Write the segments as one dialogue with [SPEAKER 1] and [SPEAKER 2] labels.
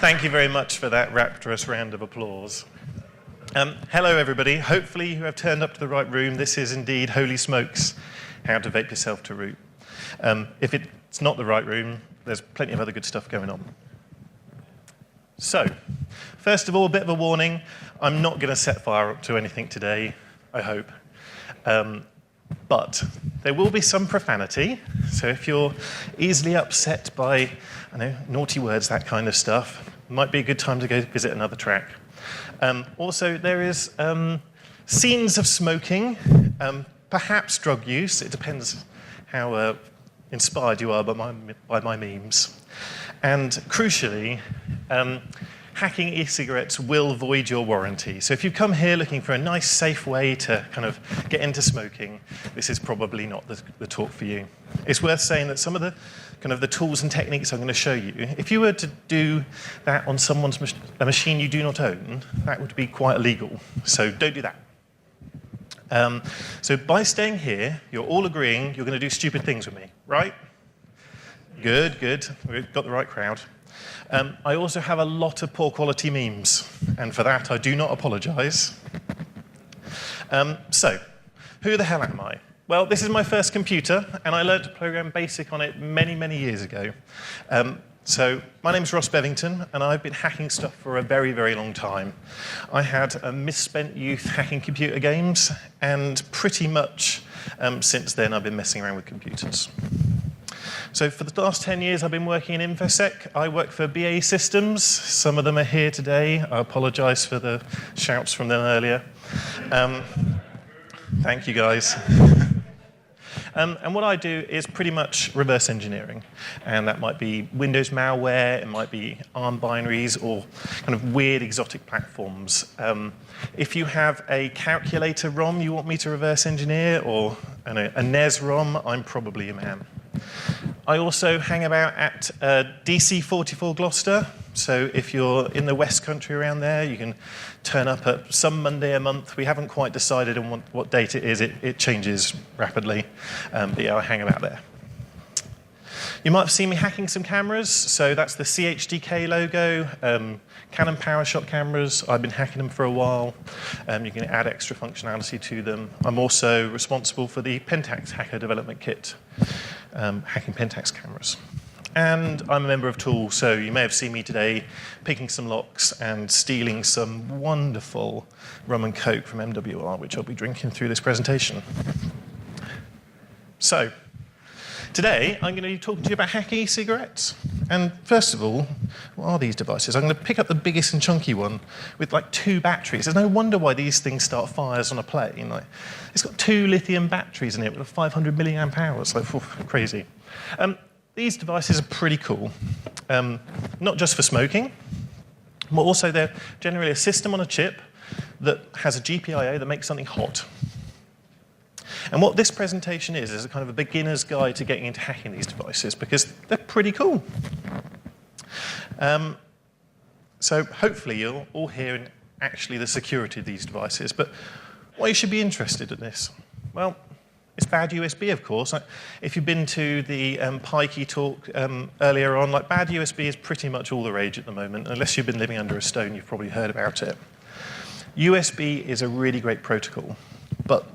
[SPEAKER 1] Thank you very much for that rapturous round of applause. Hello, everybody. Hopefully you have turned up to the right room. This is indeed, holy smokes, how to vape yourself to root. If it's not the right room, there's plenty of other good stuff going on. So, first of all, a bit of a warning. I'm not going to set fire up to anything today, I hope. But there will be some profanity. So if you're easily upset by, I know, naughty words, that kind of stuff, it might be a good time to go visit another track. Also, there is scenes of smoking, perhaps drug use. It depends how inspired you are by my memes. And crucially, hacking e-cigarettes will void your warranty. So if you come here looking for a nice, safe way to kind of get into smoking, this is probably not the talk for you. It's worth saying that some of the kind of the tools and techniques I'm going to show you, if you were to do that on someone's a machine you do not own, that would be quite illegal. So don't do that. So by staying here, you're all agreeing you're going to do stupid things with me, right? Good, good. We've got the right crowd. I also have a lot of poor quality memes, and for that I do not apologize. So, who the hell am I? Well, this is my first computer, and I learned to program BASIC on it many, many years ago. So, my name's Ross Bevington, and I've been hacking stuff for a very, very long time. I had a misspent youth hacking computer games, and pretty much since then I've been messing around with computers. So for the last 10 years, I've been working in InfoSec. I work for BAE Systems. Some of them are here today. I apologize for the shouts from them earlier. Thank you, guys. And what I do is pretty much reverse engineering. And that might be Windows malware, it might be ARM binaries, or kind of weird exotic platforms. If you have a calculator ROM you want me to reverse engineer, or a NES ROM, I'm probably your man. I also hang about at DC44 Gloucester, so if you're in the West Country around there, you can turn up at some Monday a month. We haven't quite decided on what date it is. It changes rapidly, but yeah, I hang about there. You might have seen me hacking some cameras, so that's the CHDK logo, Canon PowerShot cameras. I've been hacking them for a while. You can add extra functionality to them. I'm also responsible for the Pentax Hacker Development Kit, hacking Pentax cameras. And I'm a member of Tool, so you may have seen me today picking some locks and stealing some wonderful rum and coke from MWR, which I'll be drinking through this presentation. So, today, I'm going to be talking to you about hacking e-cigarettes. And first of all, what are these devices? I'm going to pick up the biggest and chunky one with like 2 batteries. There's no wonder why these things start fires on a plane. Like, it's got 2 lithium batteries in it with 500 milliamp hours. Like, crazy. These devices are pretty cool. Not just for smoking, but also they're generally a system on a chip that has a GPIO that makes something hot. And what this presentation is a kind of a beginner's guide to getting into hacking these devices, because they're pretty cool. So hopefully you'll all hear actually the security of these devices, but why you should be interested in this? Well, it's bad USB, of course. If you've been to the Pikey talk earlier on, like bad USB is pretty much all the rage at the moment. Unless you've been living under a stone, you've probably heard about it. USB is a really great protocol, but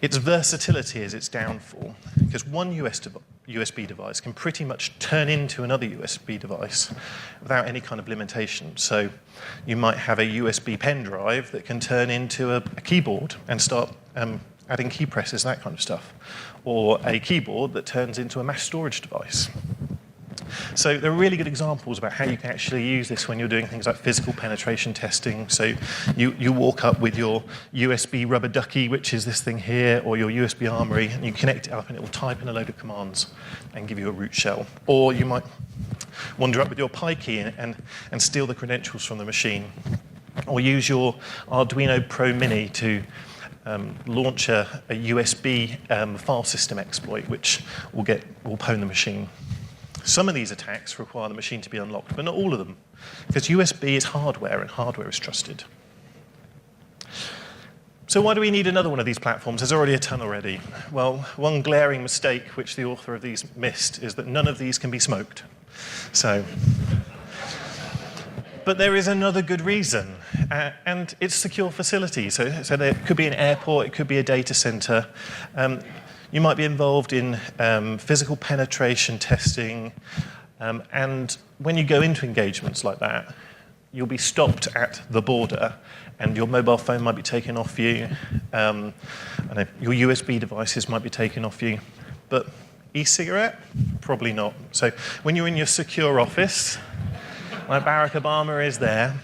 [SPEAKER 1] its versatility is its downfall, because one USB device can pretty much turn into another USB device without any kind of limitation. So you might have a USB pen drive that can turn into a keyboard and start adding key presses, that kind of stuff, or a keyboard that turns into a mass storage device. So there are really good examples about how you can actually use this when you're doing things like physical penetration testing. So you walk up with your USB rubber ducky, which is this thing here, or your USB armory, and you connect it up and it will type in a load of commands and give you a root shell. Or you might wander up with your Pikey and steal the credentials from the machine. Or use your Arduino Pro Mini to launch a USB file system exploit, which will pwn the machine. Some of these attacks require the machine to be unlocked, but not all of them, because USB is hardware, and hardware is trusted. So why do we need another one of these platforms? There's already a ton already. Well, one glaring mistake which the author of these missed is that none of these can be smoked. So But there is another good reason, and it's secure facilities. So there could be an airport, it could be a data center. You might be involved in physical penetration testing, and when you go into engagements like that, you'll be stopped at the border, and your mobile phone might be taken off you. Your USB devices might be taken off you, but e-cigarette, probably not. So when you're in your secure office, like Barack Obama is there,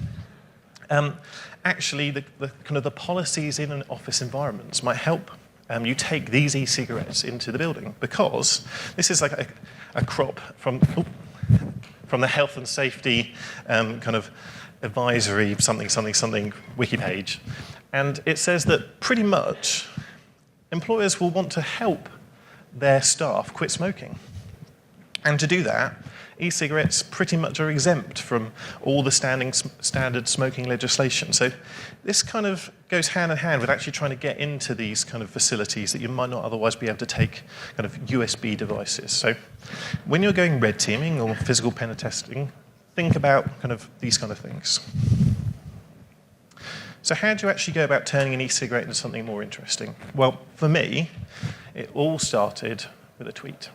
[SPEAKER 1] actually the kind of the policies in an office environments might help you take these e-cigarettes into the building, because this is like a crop from the health and safety kind of advisory something wiki page, and it says that pretty much employers will want to help their staff quit smoking, and to do that, e-cigarettes pretty much are exempt from all the standard smoking legislation. So this kind of goes hand in hand with actually trying to get into these kind of facilities that you might not otherwise be able to take kind of USB devices. So when you're going red teaming or physical pen testing, think about kind of these kind of things. So how do you actually go about turning an e-cigarette into something more interesting? Well, for me, it all started with a tweet.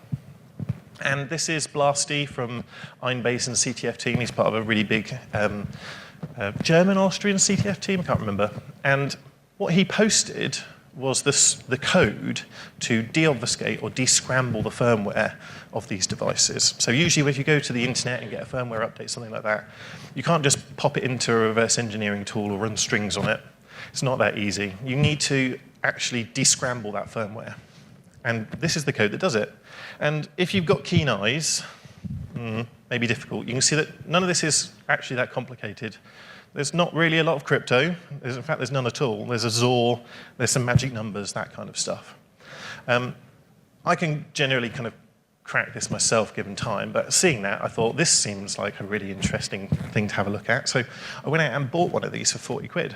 [SPEAKER 1] And this is Blasty from Einbase's CTF team. He's part of a really big German-Austrian CTF team, I can't remember. And what he posted was the code to deobfuscate or descramble the firmware of these devices. So usually if you go to the internet and get a firmware update, something like that, you can't just pop it into a reverse engineering tool or run strings on it. It's not that easy. You need to actually descramble that firmware. And this is the code that does it. And if you've got keen eyes, maybe difficult, you can see that none of this is actually that complicated. There's not really a lot of crypto. In fact, there's none at all. There's a XOR, there's some magic numbers, that kind of stuff. I can generally kind of crack this myself given time, but seeing that, I thought this seems like a really interesting thing to have a look at. So I went out and bought one of these for 40 quid.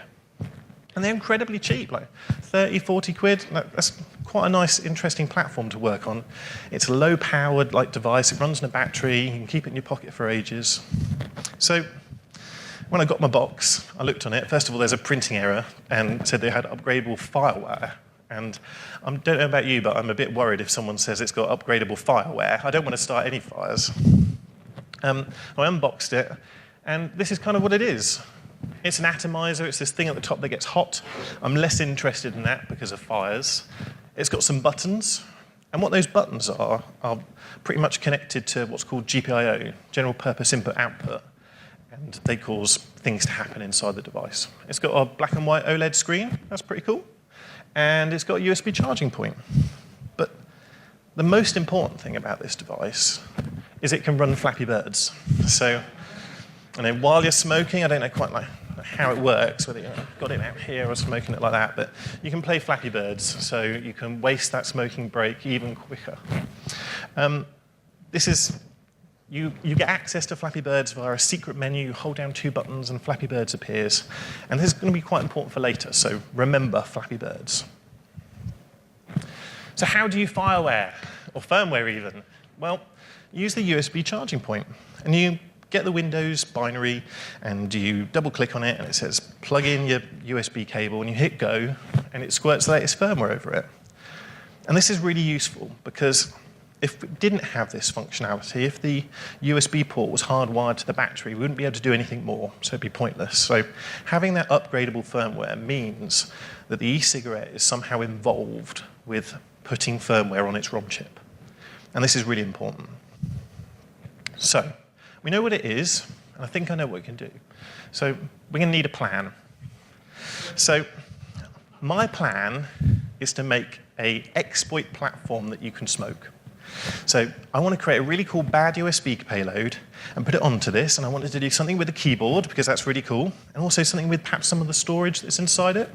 [SPEAKER 1] And they're incredibly cheap, like 30, 40 quid. That's quite a nice, interesting platform to work on. It's a low-powered device. It runs on a battery. You can keep it in your pocket for ages. So when I got my box, I looked on it. First of all, there's a printing error and said they had upgradable fireware. And I don't know about you, but I'm a bit worried if someone says it's got upgradable fireware. I don't want to start any fires. I unboxed it, and this is kind of what it is. It's an atomizer. It's this thing at the top that gets hot. I'm less interested in that because of fires. It's got some buttons, and what those buttons are pretty much connected to what's called GPIO, General Purpose Input Output, and they cause things to happen inside the device. It's got a black and white OLED screen. That's pretty cool. And it's got a USB charging point. But the most important thing about this device is it can run Flappy Birds. So, while you're smoking, I don't know quite how it works, whether you've got it out here or smoking it like that, but you can play Flappy Birds, so you can waste that smoking break even quicker. You get access to Flappy Birds via a secret menu. You hold down 2 buttons and Flappy Birds appears. And this is going to be quite important for later, so remember Flappy Birds. So how do you fireware, or firmware even? Well, use the USB charging point. And you get the Windows binary, and you double-click on it, and it says plug in your USB cable, and you hit go, and it squirts the latest firmware over it. And this is really useful, because if it didn't have this functionality, if the USB port was hardwired to the battery, we wouldn't be able to do anything more, so it'd be pointless. So having that upgradable firmware means that the e-cigarette is somehow involved with putting firmware on its ROM chip. And this is really important. So we know what it is, and I think I know what we can do. So we're going to need a plan. So my plan is to make an exploit platform that you can smoke. So I want to create a really cool bad USB payload and put it onto this, and I wanted to do something with the keyboard, because that's really cool, and also something with perhaps some of the storage that's inside it.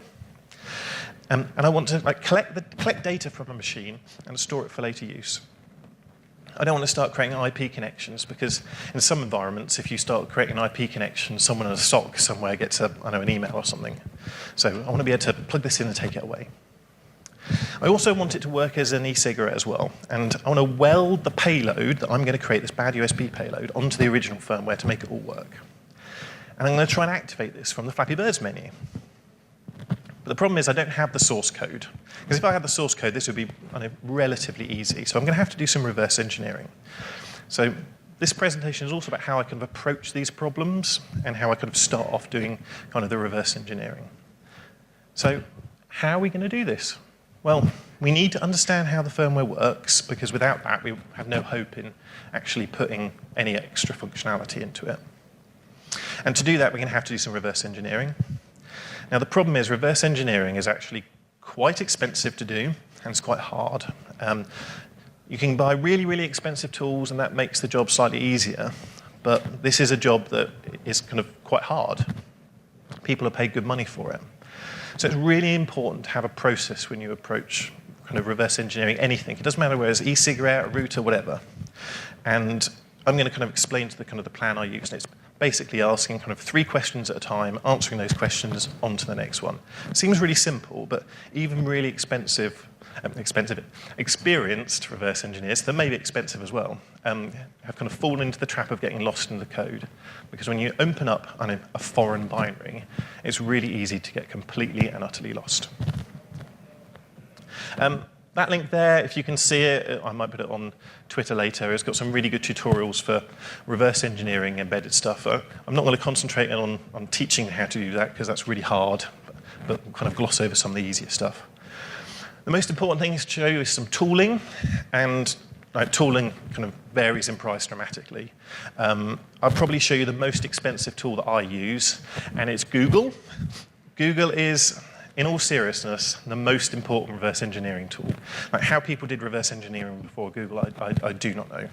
[SPEAKER 1] And I want to collect data from a machine and store it for later use. I don't want to start creating IP connections, because in some environments, if you start creating an IP connection, someone in a SOC somewhere gets an email or something. So I want to be able to plug this in and take it away. I also want it to work as an e-cigarette as well, and I want to weld the payload that I'm going to create, this bad USB payload, onto the original firmware to make it all work. And I'm going to try and activate this from the Flappy Birds menu. But the problem is I don't have the source code. Because if I had the source code, this would be relatively easy. So I'm going to have to do some reverse engineering. So this presentation is also about how I kind of approach these problems and how I kind of start off doing kind of the reverse engineering. So how are we going to do this? Well, we need to understand how the firmware works, because without that, we have no hope in actually putting any extra functionality into it. And to do that, we're going to have to do some reverse engineering. Now, the problem is reverse engineering is actually quite expensive to do, and it's quite hard. You can buy really, really expensive tools, and that makes the job slightly easier. But this is a job that is kind of quite hard. People are paid good money for it. So it's really important to have a process when you approach kind of reverse engineering anything. It doesn't matter whether it's e-cigarette, a router, whatever. And I'm going to kind of explain to the kind of the plan I use. And it's basically asking kind of 3 questions at a time, answering those questions, on to the next one. It seems really simple, but even really experienced reverse engineers, that may be expensive as well, have kind of fallen into the trap of getting lost in the code. Because when you open up a foreign binary, it's really easy to get completely and utterly lost. That link there, if you can see it, I might put it on Twitter later. It's got some really good tutorials for reverse engineering embedded stuff. I'm not going to concentrate on teaching how to do that, because that's really hard, but kind of gloss over some of the easier stuff. The most important thing to show you is some tooling, and tooling kind of varies in price dramatically. I'll probably show you the most expensive tool that I use, and it's Google. Google is, in all seriousness, the most important reverse engineering tool. Like how people did reverse engineering before Google, I do not know.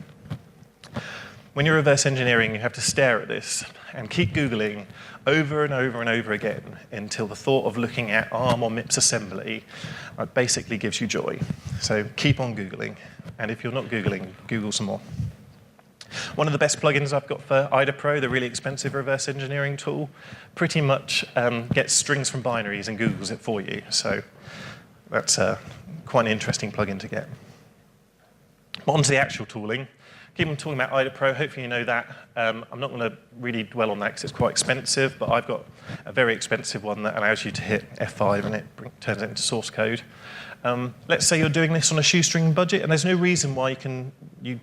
[SPEAKER 1] When you're reverse engineering, you have to stare at this and keep Googling over and over and over again until the thought of looking at ARM or MIPS assembly basically gives you joy. So keep on Googling. And if you're not Googling, Google some more. One of the best plugins I've got for IdaPro, the really expensive reverse engineering tool, pretty much gets strings from binaries and Googles it for you. So that's quite an interesting plugin to get. But on to the actual tooling. Keep on talking about IdaPro, hopefully you know that. I'm not going to really dwell on that because it's quite expensive, but I've got a very expensive one that allows you to hit F5 and it turns it into source code. Let's say you're doing this on a shoestring budget, and there's no reason why you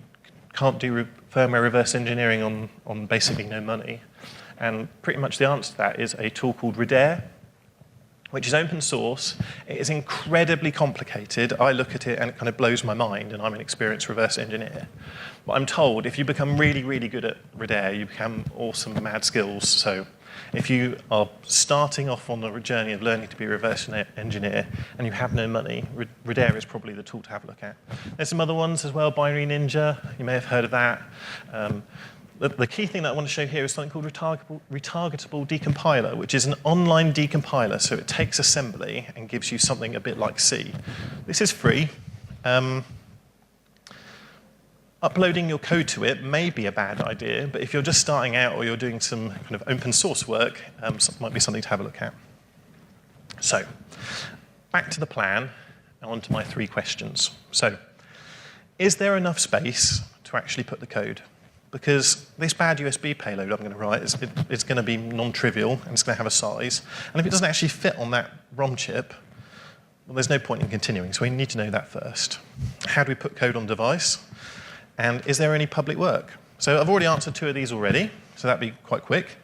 [SPEAKER 1] can't do firmware reverse engineering on basically no money. And pretty much the answer to that is a tool called Redare, which is open source. It is incredibly complicated. I look at it and it kind of blows my mind, and I'm an experienced reverse engineer. But I'm told if you become really, really good at Redare, you become awesome, mad skills. So if you are starting off on the journey of learning to be a reverse engineer and you have no money, Redare is probably the tool to have a look at. There's some other ones as well, Binary Ninja, you may have heard of that. The key thing that I want to show here is something called retargetable decompiler, which is an online decompiler. So it takes assembly and gives you something a bit like C. This is free. Uploading your code to it may be a bad idea, but if you're just starting out or you're doing some kind of open source work, it might be something to have a look at. So back to the plan and on to my 3 questions. So is there enough space to actually put the code? Because this bad USB payload I'm going to write is going to be non-trivial, and it's going to have a size. And if it doesn't actually fit on that ROM chip, well, there's no point in continuing. So we need to know that first. How do we put code on device? And is there any public work? So I've already answered 2 of these already, so that'd be quite quick.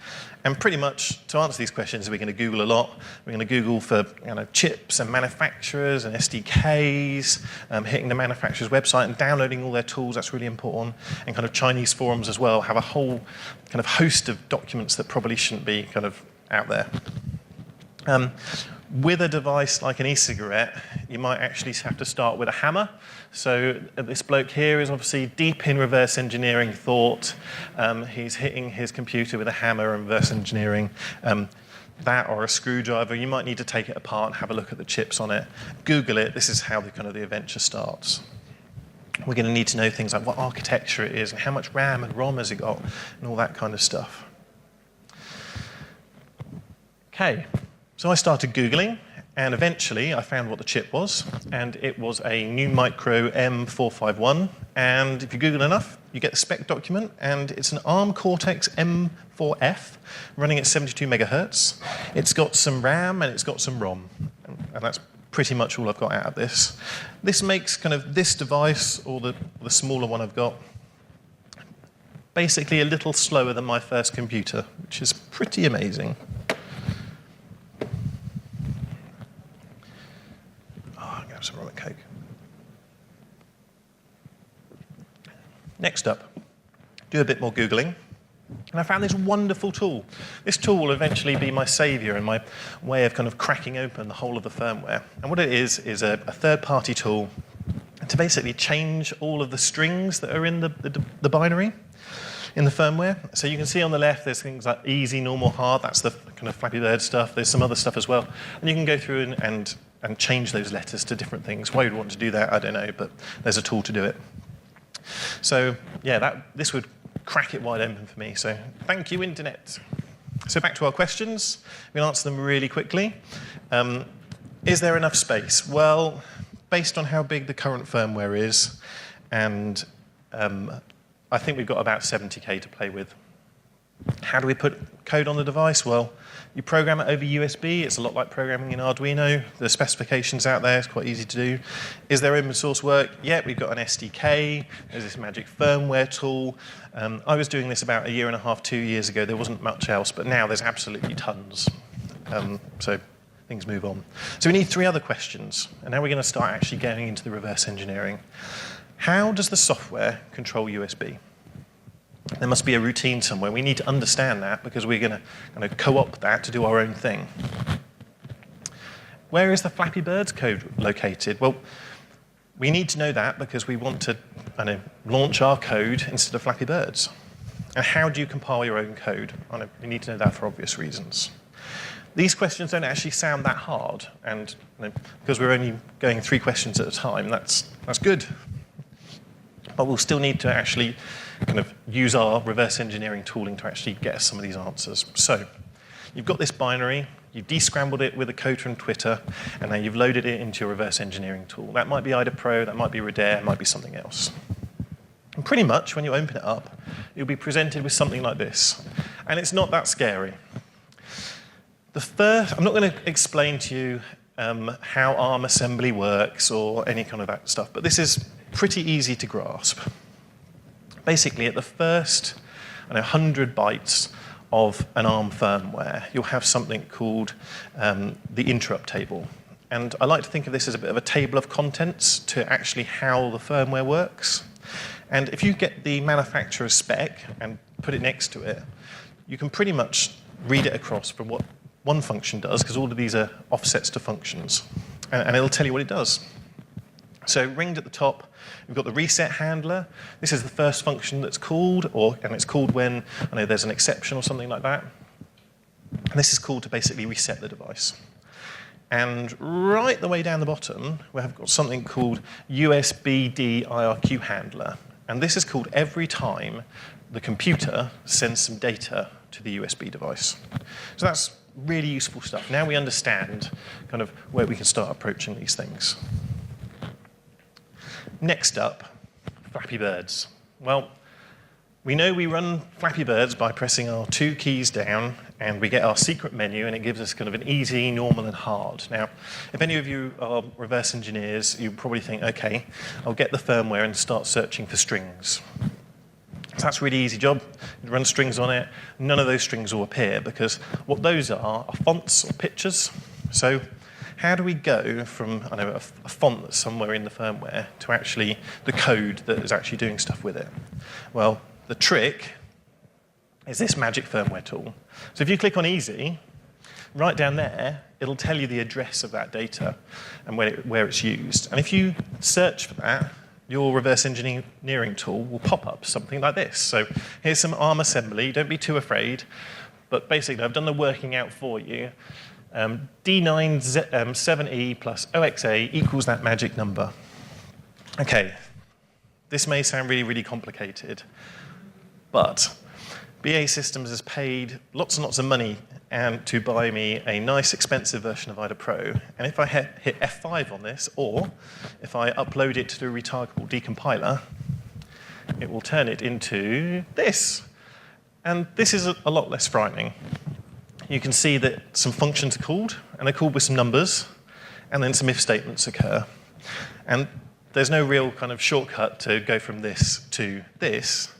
[SPEAKER 1] And pretty much to answer these questions, we're going to Google a lot. We're going to Google for chips and manufacturers and SDKs, hitting the manufacturer's website and downloading all their tools. That's really important. And kind of Chinese forums as well have a whole kind of host of documents that probably shouldn't be kind of out there. With a device like an e-cigarette, you might actually have to start with a hammer. So this bloke here is obviously deep in reverse engineering thought. He's hitting his computer with a hammer and reverse engineering that, or a screwdriver. You might need to take it apart and have a look at the chips on it. Google it. This is how the adventure starts. We're going to need to know things like what architecture it is and how much RAM and ROM has it got and all that kind of stuff. Okay. So I started Googling, And eventually, I found what the chip was, and it was a new micro M451. And if you Google enough, you get the spec document, and it's an ARM Cortex M4F running at 72 megahertz. It's got some RAM and it's got some ROM, and that's pretty much all I've got out of this. This makes kind of this device, or the smaller one I've got, basically a little slower than my first computer, which is pretty amazing. Some rum and coke. Next up, do a bit more Googling. And I found this wonderful tool. This tool will eventually be my savior and my way of kind of cracking open the whole of the firmware. And what it is a third-party tool to basically change all of the strings that are in the binary in the firmware. So you can see on the left, there's things like easy, normal, hard. That's the kind of Flappy Bird stuff. There's some other stuff as well. And you can go through and change those letters to different things. Why you'd want to do that, I don't know, but there's a tool to do it. So yeah, this would crack it wide open for me. So thank you, Internet. So back to our questions. We'll answer them really quickly. Is there enough space? Well, based on how big the current firmware is, and I think we've got about 70K to play with. How do we put code on the device? Well, you program it over USB. It's a lot like programming in Arduino. The specifications out there, it's quite easy to do. Is there open source work? Yeah, we've got an SDK. There's this magic firmware tool. I was doing this about a year and a half, 2 years ago. There wasn't much else, but now there's absolutely tons. So things move on. So we need 3 other questions. And now we're going to start actually going into the reverse engineering. How does the software control USB? There must be a routine somewhere. We need to understand that because we're going to kind of co-opt that to do our own thing. Where is the Flappy Bird's code located? Well, we need to know that because we want to launch our code instead of Flappy Bird's. And how do you compile your own code? We need to know that for obvious reasons. These questions don't actually sound that hard, and because we're only going 3 questions at a time, that's good. But we'll still need to actually kind of use our reverse engineering tooling to actually get us some of these answers. So you've got this binary, you've descrambled it with a code from Twitter, and then you've loaded it into your reverse engineering tool. That might be IDA Pro, that might be Redare, it might be something else. And pretty much when you open it up, you'll be presented with something like this. And it's not that scary. I'm not going to explain to you how ARM assembly works or any kind of that stuff, but this is pretty easy to grasp. Basically, at the first 100 bytes of an ARM firmware, you'll have something called the interrupt table. And I like to think of this as a bit of a table of contents to actually how the firmware works. And if you get the manufacturer's spec and put it next to it, you can pretty much read it across from what one function does, because all of these are offsets to functions. And it'll tell you what it does. So ringed at the top, we've got the reset handler. This is the first function that's called, and it's called when there's an exception or something like that. And this is called to basically reset the device. And right the way down the bottom, we have got something called USB-D IRQ handler. And this is called every time the computer sends some data to the USB device. So that's really useful stuff. Now we understand kind of where we can start approaching these things. Next up, Flappy Birds. Well, we know we run Flappy Birds by pressing our 2 keys down, and we get our secret menu, and it gives us kind of an easy, normal, and hard. Now, if any of you are reverse engineers, you probably think, OK, I'll get the firmware and start searching for strings. So that's a really easy job. You run strings on it. None of those strings will appear, because what those are fonts or pictures. So how do we go from a font that's somewhere in the firmware to actually the code that is actually doing stuff with it? Well, the trick is this magic firmware tool. So if you click on Easy, right down there, it'll tell you the address of that data and where it's used. And if you search for that, your reverse engineering tool will pop up something like this. So here's some ARM assembly. Don't be too afraid. But basically, I've done the working out for you. D9 7E plus OXA equals that magic number. OK, this may sound really, really complicated. But BAE Systems has paid lots and lots of money and to buy me a nice expensive version of IDA Pro. And if I hit F5 on this, or if I upload it to a retargetable decompiler, it will turn it into this. And this is a lot less frightening. You can see that some functions are called, and they're called with some numbers, and then some if statements occur. And there's no real kind of shortcut to go from this to this,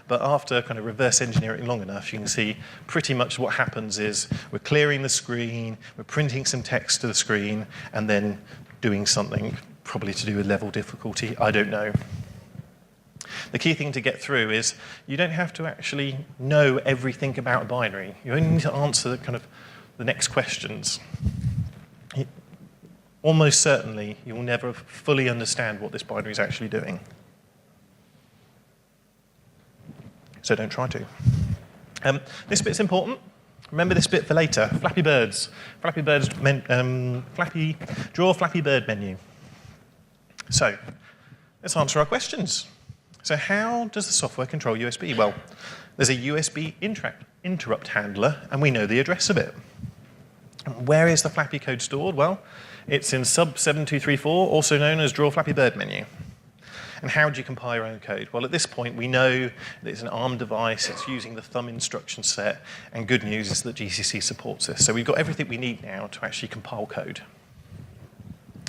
[SPEAKER 1] but after kind of reverse engineering long enough, you can see pretty much what happens is we're clearing the screen, we're printing some text to the screen, and then doing something probably to do with level difficulty, I don't know. The key thing to get through is you don't have to actually know everything about a binary. You only need to answer the next questions. Almost certainly, you will never fully understand what this binary is actually doing. So don't try to. This bit's important. Remember this bit for later. Flappy Birds. Draw Flappy Bird menu. So let's answer our questions. So how does the software control USB? Well, there's a USB interrupt handler, and we know the address of it. Where is the Flappy code stored? Well, it's in sub 7234, also known as Draw Flappy Bird menu. And how do you compile your own code? Well, at this point, we know that it's an ARM device, it's using the thumb instruction set, and good news is that GCC supports this. So we've got everything we need now to actually compile code.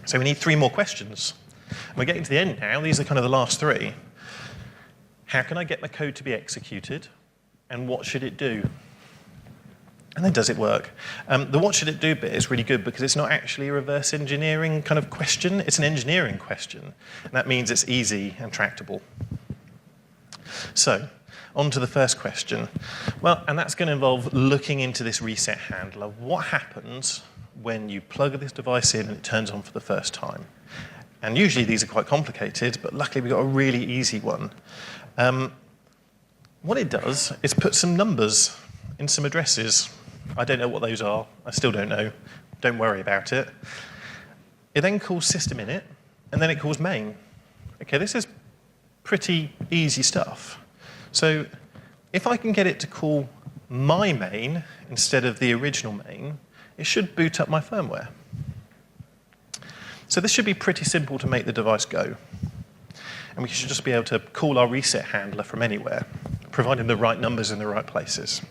[SPEAKER 1] So we need 3 more questions. And we're getting to the end now. These are kind of the last 3. How can I get my code to be executed? And what should it do? And then does it work? The what should it do bit is really good because it's not actually a reverse engineering kind of question, it's an engineering question. And that means it's easy and tractable. So, on to the first question. Well, and that's going to involve looking into this reset handler. What happens when you plug this device in and it turns on for the first time? And usually these are quite complicated, but luckily we've got a really easy one. What it does is put some numbers in some addresses. I don't know what those are. I still don't know. Don't worry about it. It then calls system init, and then it calls main. Okay, this is pretty easy stuff. So if I can get it to call my main instead of the original main, it should boot up my firmware. So this should be pretty simple to make the device go. And we should just be able to call our reset handler from anywhere, providing the right numbers in the right places.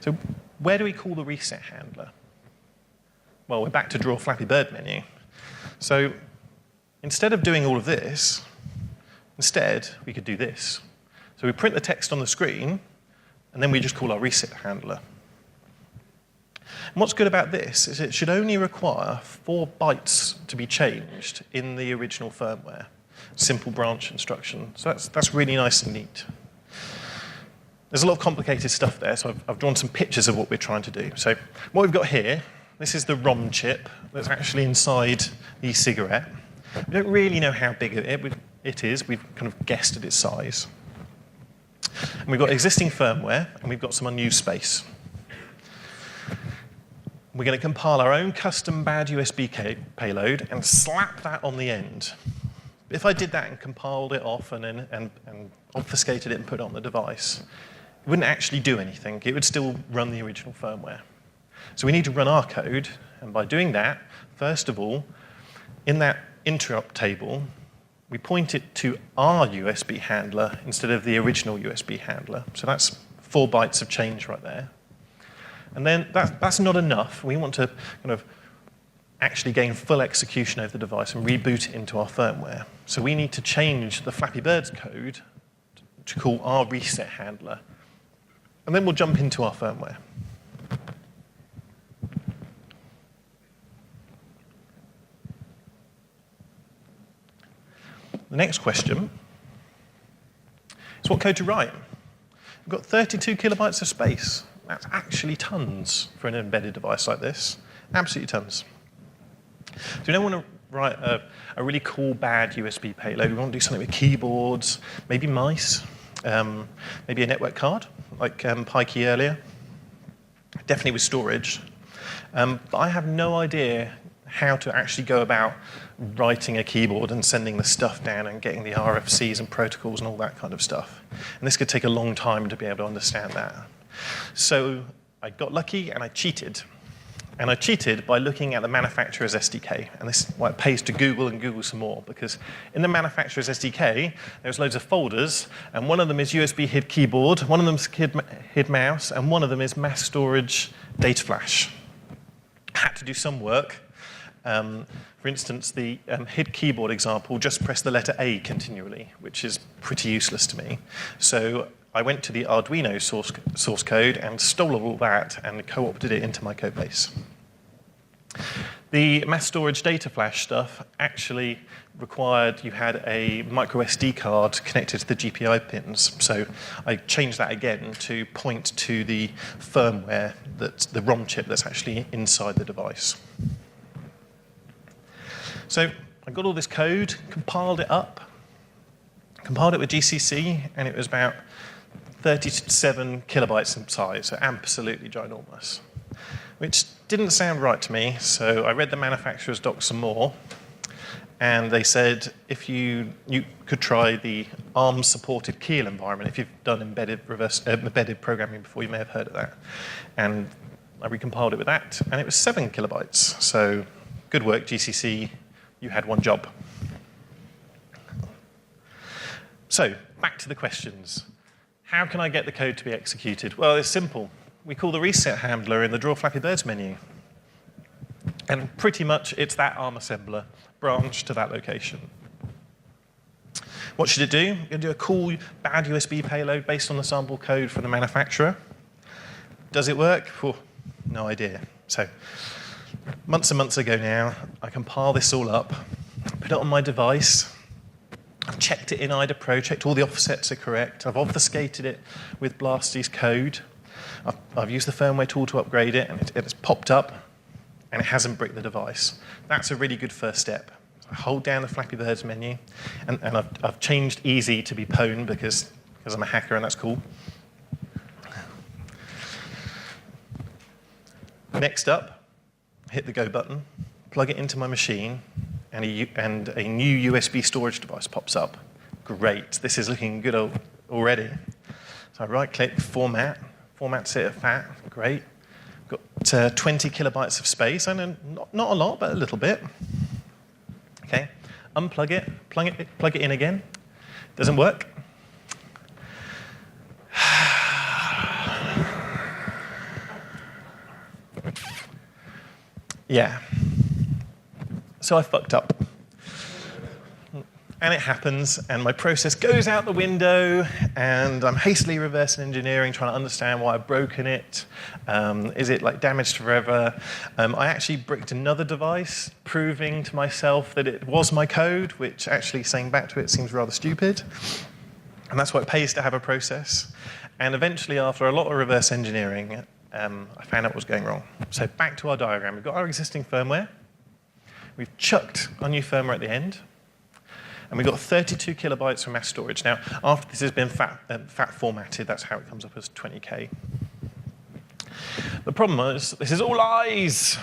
[SPEAKER 1] So where do we call the reset handler? Well, we're back to Draw Flappy Bird menu. So instead of doing all of this, instead we could do this. So we print the text on the screen, and then we just call our reset handler. And what's good about this is it should only require 4 bytes to be changed in the original firmware. Simple branch instruction. So that's really nice and neat. There's a lot of complicated stuff there, so I've drawn some pictures of what we're trying to do. So what we've got here, this is the ROM chip that's actually inside the e-cigarette. We don't really know how big it is. We've kind of guessed at its size. And we've got existing firmware, and we've got some unused space. We're going to compile our own custom bad USB payload and slap that on the end. If I did that and compiled it off and obfuscated it and put it on the device, it wouldn't actually do anything. It would still run the original firmware. So we need to run our code, and by doing that, first of all, in that interrupt table, we point it to our USB handler instead of the original USB handler. So that's 4 bytes of change right there. And then that's not enough. We want to kind of actually gain full execution over the device and reboot it into our firmware. So we need to change the Flappy Bird's code to call our reset handler. And then we'll jump into our firmware. The next question is what code to write. We've got 32 kilobytes of space. That's actually tons for an embedded device like this. Absolutely tons. So we don't want to write a really cool bad USB payload. We want to do something with keyboards, maybe mice, maybe a network card, like PyKey earlier. Definitely with storage. But I have no idea how to actually go about writing a keyboard and sending the stuff down and getting the RFCs and protocols and all that kind of stuff. And this could take a long time to be able to understand that. So I got lucky and I cheated. And I cheated by looking at the manufacturer's SDK. And this is why it pays to Google and Google some more, because in the manufacturer's SDK, there's loads of folders, and one of them is USB HID keyboard, one of them is HID mouse, and one of them is mass storage data flash. I had to do some work. For instance, the HID keyboard example just press the letter A continually, which is pretty useless to me. So I went to the Arduino source code and stole all that and co-opted it into my code base. The mass storage data flash stuff actually required you had a micro SD card connected to the GPI pins. So I changed that again to point to the firmware, the ROM chip that's actually inside the device. So I got all this code, compiled it up, compiled it with GCC, and it was about 37 kilobytes in size, so absolutely ginormous, which didn't sound right to me, so I read the manufacturer's docs some more, and they said if you could try the ARM-supported Keel environment. If you've done embedded programming before, you may have heard of that. And I recompiled it with that, and it was 7 kilobytes, so good work, GCC, you had one job. So, back to the questions. How can I get the code to be executed? Well, it's simple. We call the reset handler in the Draw Flappy Birds menu. And pretty much it's that ARM assembler branched to that location. What should it do? You're going to do a cool bad USB payload based on the sample code from the manufacturer. Does it work? Oh, no idea. So months and months ago now, I compile this all up, put it on my device. I've checked it in IDA Pro, checked all the offsets are correct. I've obfuscated it with Blasty's code. I've used the firmware tool to upgrade it, and it's popped up, and it hasn't bricked the device. That's a really good first step. So I hold down the Flappy Birds menu, and I've changed easy to be pwn because I'm a hacker, and that's cool. Next up, hit the go button, plug it into my machine, and a new USB storage device pops up. Great, this is looking good already. So I right-click, format it at FAT, great. Got 20 kilobytes of space, and not a lot, but a little bit. Okay, unplug it, plug it in again. Doesn't work. Yeah. So I fucked up. And it happens, and my process goes out the window, and I'm hastily reverse engineering, trying to understand why I've broken it. Is it like damaged forever? I actually bricked another device, proving to myself that it was my code, which actually saying back to it seems rather stupid. And that's why it pays to have a process. And eventually, after a lot of reverse engineering, I found out what was going wrong. So back to our diagram. We've got our existing firmware. We've chucked our new firmware at the end. And we've got 32 kilobytes for mass storage. Now, after this has been fat formatted, that's how it comes up as 20K. The problem is, this is all lies.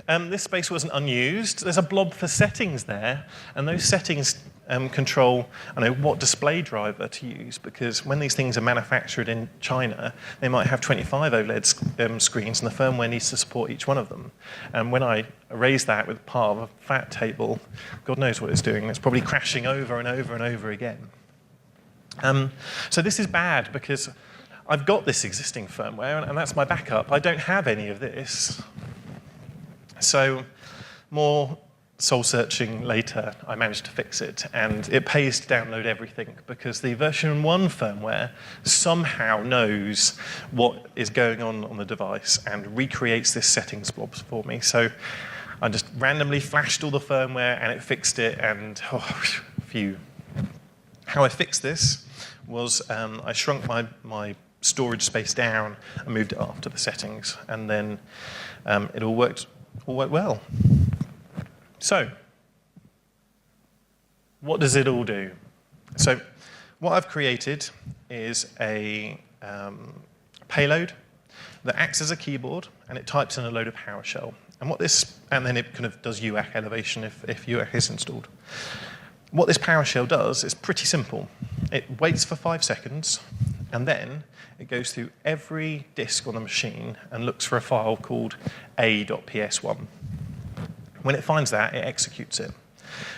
[SPEAKER 1] This space wasn't unused. There's a blob for settings there, and those settings control what display driver to use, because when these things are manufactured in China, they might have 25 OLED screens, and the firmware needs to support each one of them. And when I erase that with part of a fat table, God knows what it's doing. It's probably crashing over and over and over again. So this is bad, because I've got this existing firmware, and that's my backup. I don't have any of this. So more soul-searching later, I managed to fix it, and it pays to download everything, because the version 1 firmware somehow knows what is going on the device and recreates this settings blob for me. So I just randomly flashed all the firmware, and it fixed it, and phew. How I fixed this was I shrunk my storage space down and moved it after the settings, and then it all worked well. So, what does it all do? So, what I've created is a payload that acts as a keyboard, and it types in a load of PowerShell. And then it kind of does UAC elevation if UAC is installed. What this PowerShell does is pretty simple. It waits for 5 seconds, And then it goes through every disk on the machine and looks for a file called a.ps1. When it finds that, it executes it.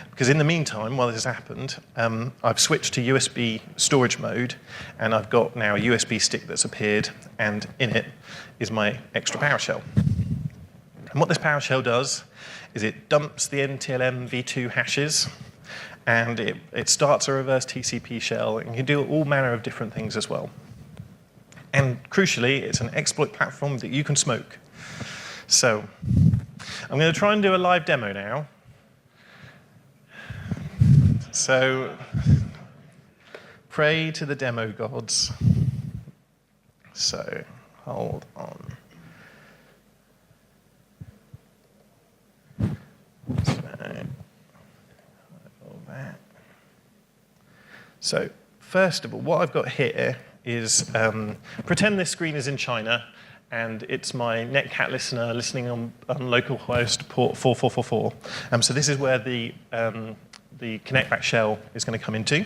[SPEAKER 1] Because in the meantime, while this has happened, I've switched to USB storage mode, and I've got now a USB stick that's appeared, and in it is my extra PowerShell. And what this PowerShell does is it dumps the NTLM v2 hashes, and it starts a reverse TCP shell, and you can do all manner of different things as well. And crucially, it's an exploit platform that you can smoke. So I'm going to try and do a live demo now. So pray to the demo gods. So hold on. So first of all, what I've got here is, pretend this screen is in China, and it's my Netcat listener listening on localhost port 4444. So this is where the connectback shell is going to come into.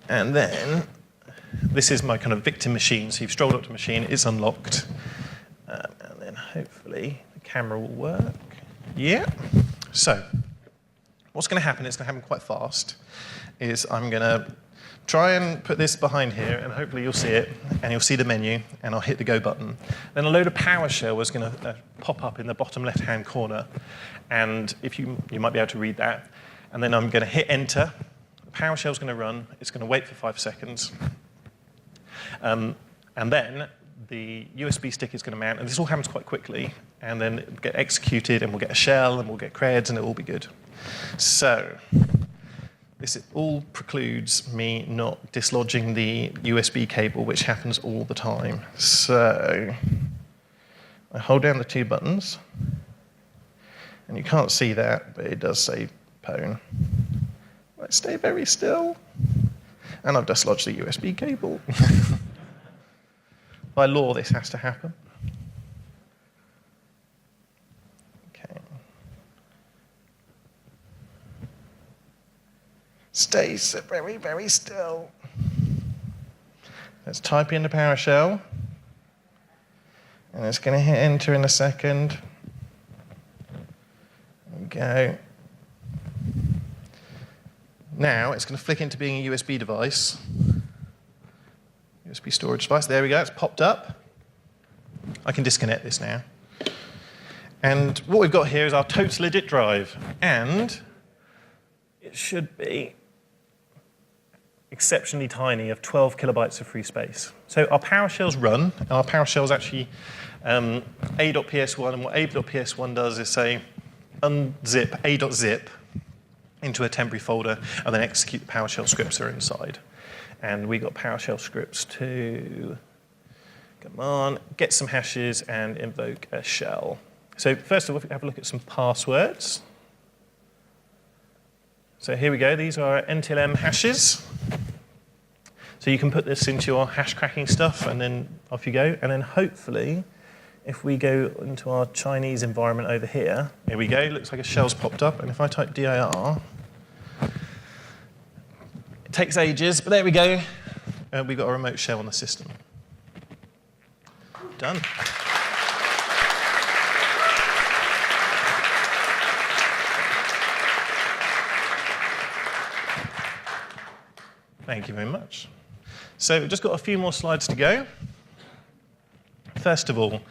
[SPEAKER 1] And then this is my kind of victim machine. So you've strolled up to the machine, it's unlocked. And then hopefully the camera will work. Yeah. So what's going to happen, it's going to happen quite fast, is I'm going to try and put this behind here, and hopefully you'll see it, and you'll see the menu, and I'll hit the go button. Then a load of PowerShell is going to pop up in the bottom left-hand corner, and if you might be able to read that. And then I'm going to hit enter. The PowerShell is going to run. It's going to wait for 5 seconds. And then the USB stick is going to mount, and this all happens quite quickly, and then it'll get executed, and we'll get a shell, and we'll get creds, and it'll all be good. So this all precludes me not dislodging the USB cable, which happens all the time. So I hold down the 2 buttons, and you can't see that, but it does say pwn. Let's stay very still. And I've dislodged the USB cable. By law, this has to happen. Okay. Stay very, very still. Let's type in the PowerShell. And it's going to hit enter in a second. There we go. Now it's going to flick into being a USB device. USB storage device. There we go. It's popped up. I can disconnect this now. And what we've got here is our total edit drive. And it should be exceptionally tiny, of 12 kilobytes of free space. So our PowerShell's run, and our PowerShell's actually a.ps1, and what a.ps1 does is say unzip a.zip into a temporary folder, and then execute the PowerShell scripts that are inside. And we got PowerShell scripts to, come on, get some hashes and invoke a shell. So first of all, if we have a look at some passwords. So here we go, these are our NTLM hashes. So you can put this into your hash cracking stuff, and then off you go. And then hopefully, if we go into our Chinese environment over here, here we go, looks like a shell's popped up. And if I type dir, it takes ages, but there we go. We've got a remote shell on the system. Done. Thank you very much. So we've just got a few more slides to go. First of all,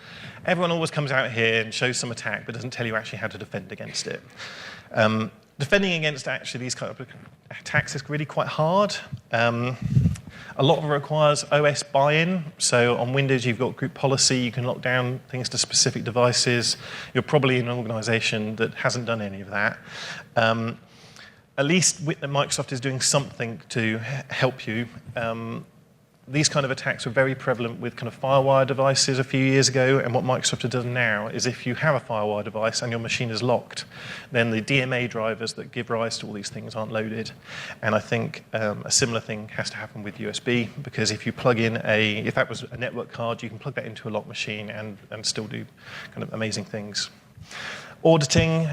[SPEAKER 1] everyone always comes out here and shows some attack, but doesn't tell you actually how to defend against it. Defending against actually these kind of attacks is really quite hard. A lot of it requires OS buy-in. So on Windows, you've got group policy. You can lock down things to specific devices. You're probably in an organization that hasn't done any of that. At least Microsoft is doing something to help you. These kind of attacks were very prevalent with kind of FireWire devices a few years ago, and what Microsoft has done now is if you have a FireWire device and your machine is locked, then the DMA drivers that give rise to all these things aren't loaded. And I think a similar thing has to happen with USB, because if you plug in if that was a network card, you can plug that into a locked machine and still do kind of amazing things. Auditing,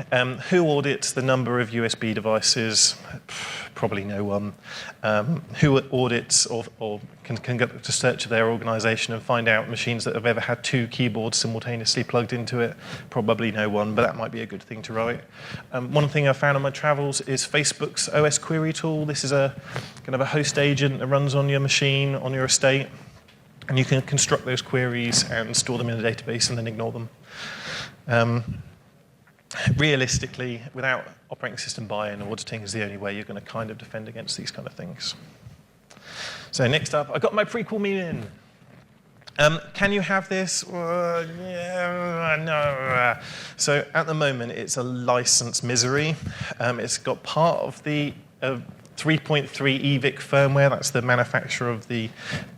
[SPEAKER 1] who audits the number of USB devices? Probably no one. Who audits or can get to search of their organization and find out machines that have ever had 2 keyboards simultaneously plugged into it? Probably no one, but that might be a good thing to write. One thing I found on my travels is Facebook's OS query tool. This is a kind of a host agent that runs on your machine, on your estate, and you can construct those queries and store them in a database and then ignore them. Realistically, without operating system buy-in, auditing is the only way you're going to kind of defend against these kind of things. So next up, I got my prequel me in. Can you have this? Yeah, no. So at the moment, it's a license misery. It's got part of the 3.3 EVIC firmware, that's the manufacturer of the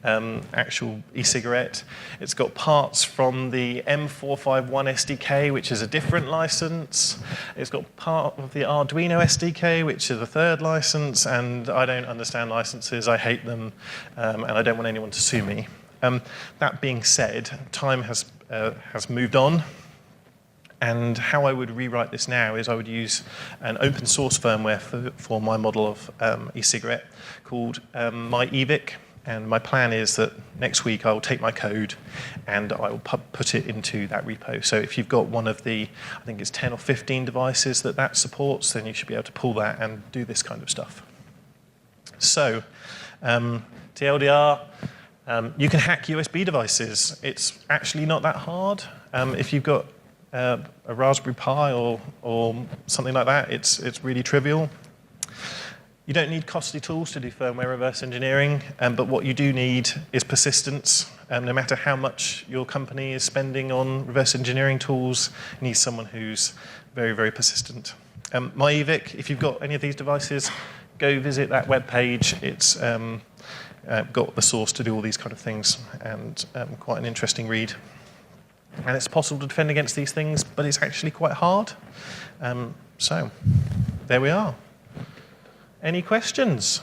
[SPEAKER 1] actual e-cigarette. It's got parts from the M451 SDK, which is a different license. It's got part of the Arduino SDK, which is a third license, and I don't understand licenses, I hate them, and I don't want anyone to sue me. That being said, time has moved on. And how I would rewrite this now is I would use an open source firmware for my model of e-cigarette called my EVIC. And my plan is that next week I will take my code and I will put it into that repo. So if you've got one of the, I think it's 10 or 15 devices that supports, then you should be able to pull that and do this kind of stuff. So TLDR, you can hack USB devices. It's actually not that hard. If you've got a Raspberry Pi or something like that, it's really trivial. You don't need costly tools to do firmware reverse engineering, but what you do need is persistence. No matter how much your company is spending on reverse engineering tools, you need someone who's very, very persistent. My EVIC, if you've got any of these devices, go visit that web page. It's got the source to do all these kind of things, and quite an interesting read. And it's possible to defend against these things, but it's actually quite hard. So there we are. Any questions?